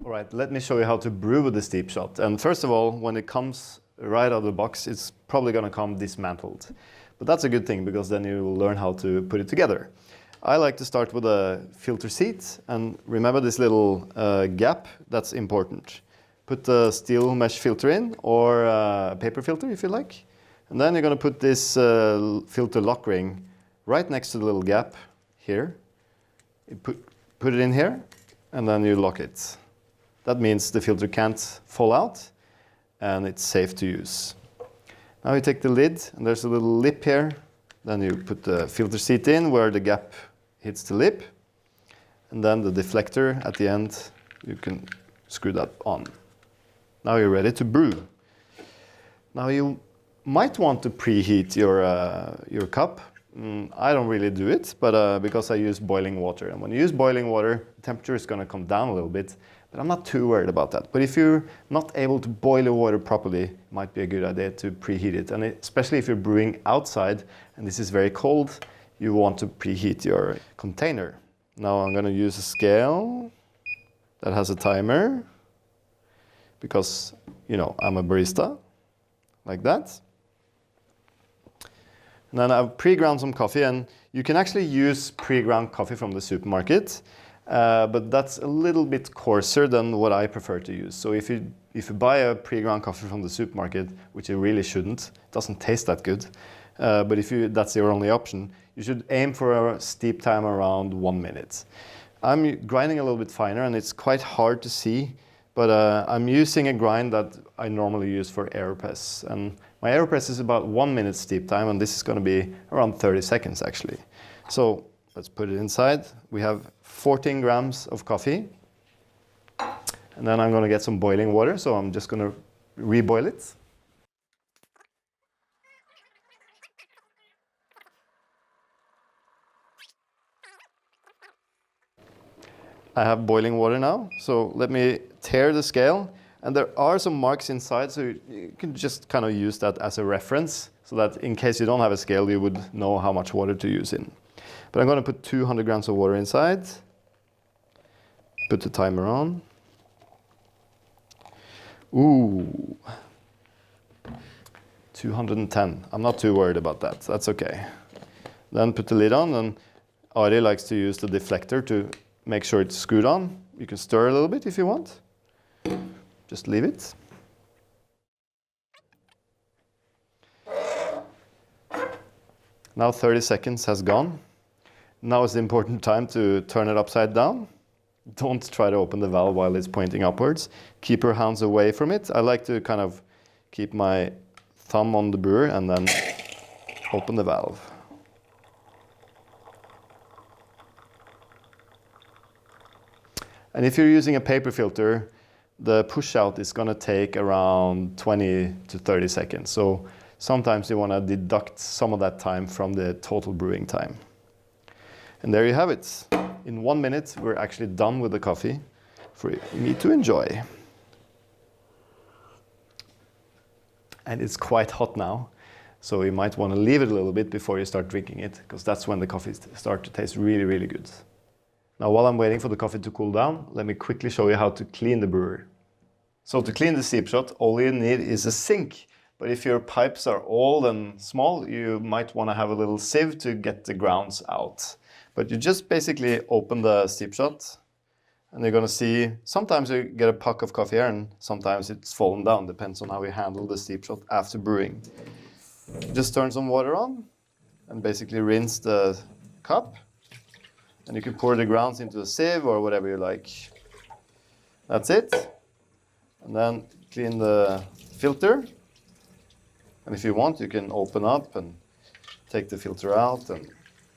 All right, let me show you how to brew with the SteepShot. And first of all, when it comes right out of the box, it's probably going to come dismantled. But that's a good thing, because then you will learn how to put it together. I like to start with a filter seat, and remember this little gap, that's important. Put the steel mesh filter in, or a paper filter if you like. And then you're going to put this filter lock ring right next to the little gap here. You put it in here, and then you lock it. That means the filter can't fall out, and it's safe to use. Now you take the lid, and there's a little lip here. Then you put the filter seat in where the gap hits the lip. And then the deflector at the end, you can screw that on. Now you're ready to brew. Now you might want to preheat your cup. I don't really do it, but because I use boiling water. And when you use boiling water, the temperature is going to come down a little bit. But I'm not too worried about that. But if you're not able to boil your water properly, it might be a good idea to preheat it. And especially if you're brewing outside and this is very cold, you want to preheat your container. Now I'm going to use a scale that has a timer, because, you know, I'm a barista, like that. And then I've pre-ground some coffee, and you can actually use pre-ground coffee from the supermarket. But that's a little bit coarser than what I prefer to use. So if you buy a pre-ground coffee from the supermarket, which you really shouldn't, it doesn't taste that good. But if that's your only option, you should aim for a steep time around 1 minute. I'm grinding a little bit finer, and it's quite hard to see, but I'm using a grind that I normally use for Aeropress. And my Aeropress is about 1 minute steep time, and this is going to be around 30 seconds actually. So let's put it inside. We have 14 grams of coffee. And then I'm going to get some boiling water, so I'm just going to reboil it. I have boiling water now, so let me tare the scale. And there are some marks inside, so you can just kind of use that as a reference, so that in case you don't have a scale, you would know how much water to use in. But I'm going to put 200 grams of water inside. Put the timer on. Ooh, 210. I'm not too worried about that. That's okay. Then put the lid on, and Ari likes to use the deflector to make sure it's screwed on. You can stir a little bit if you want. Just leave it. Now 30 seconds has gone. Now is the important time to turn it upside down. Don't try to open the valve while it's pointing upwards. Keep your hands away from it. I like to kind of keep my thumb on the brewer and then open the valve. And if you're using a paper filter, the push out is going to take around 20 to 30 seconds. So sometimes you want to deduct some of that time from the total brewing time. And there you have it. In 1 minute, we're actually done with the coffee for me to enjoy. And it's quite hot now, so you might want to leave it a little bit before you start drinking it, because that's when the coffee starts to taste really, really good. Now, while I'm waiting for the coffee to cool down, let me quickly show you how to clean the brewer. So to clean the SteepShot, all you need is a sink. But if your pipes are old and small, you might want to have a little sieve to get the grounds out. But you just basically open the SteepShot, and you're going to see, sometimes you get a puck of coffee here, and sometimes it's fallen down. Depends on how you handle the SteepShot after brewing. Just turn some water on, and basically rinse the cup. And you can pour the grounds into a sieve or whatever you like. That's it. And then clean the filter. And if you want, you can open up and take the filter out and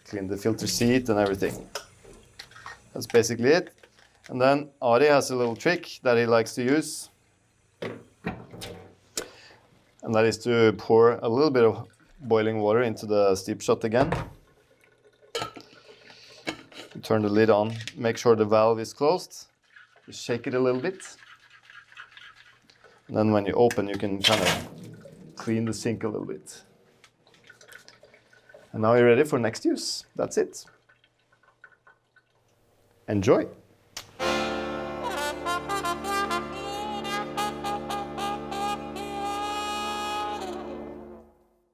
clean the filter seat and everything. That's basically it. And then Ari has a little trick that he likes to use. And that is to pour a little bit of boiling water into the SteepShot again. Turn the lid on, make sure the valve is closed. Just shake it a little bit. And then when you open, you can kind of clean the sink a little bit. And now you're ready for next use. That's it. Enjoy.